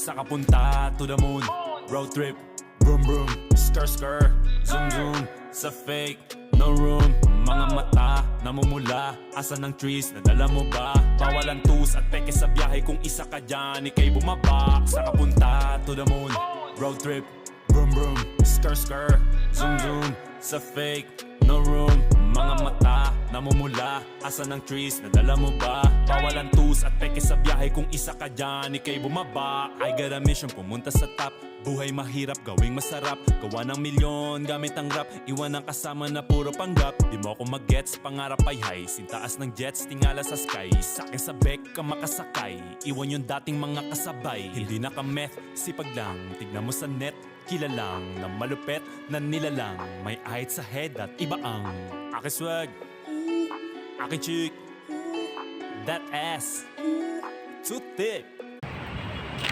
Sa kapunta to the moon, road trip, vroom vroom, skr skr, zoom zoom. Sa fake, no room. Mga mata, namumula. Asan ng trees, nadala mo ba? Bawal ang tus at peke sa biyahe. Kung isa ka dyan, ikay bumaba. Sa kapunta to the moon, road trip, vroom vroom, skr skr, zoom zoom. Sa fake, no room. Mga mata, namumula. Asan ng trees, nadala mo ba? Bawal ang tus at peke sa biyahe. Kung isa ka dyan, ikay bumaba. I got a mission, pumunta sa top. Buhay mahirap, gawing masarap. Gawa ng milyon, gamit ang rap. Iwan ang kasama na puro panggap. Di mo ako mag-gets, pangarap ay high. Sintaas ng jets, tingala sa sky. Sakin sa bek ka makasakay. Iwan yung dating mga kasabay. Hindi nakameth, sipag lang. Tignan mo sa net, kilalang na malupet na nilalang. May ahit sa head at iba ang aking swag, aking chick, that ass, too thick.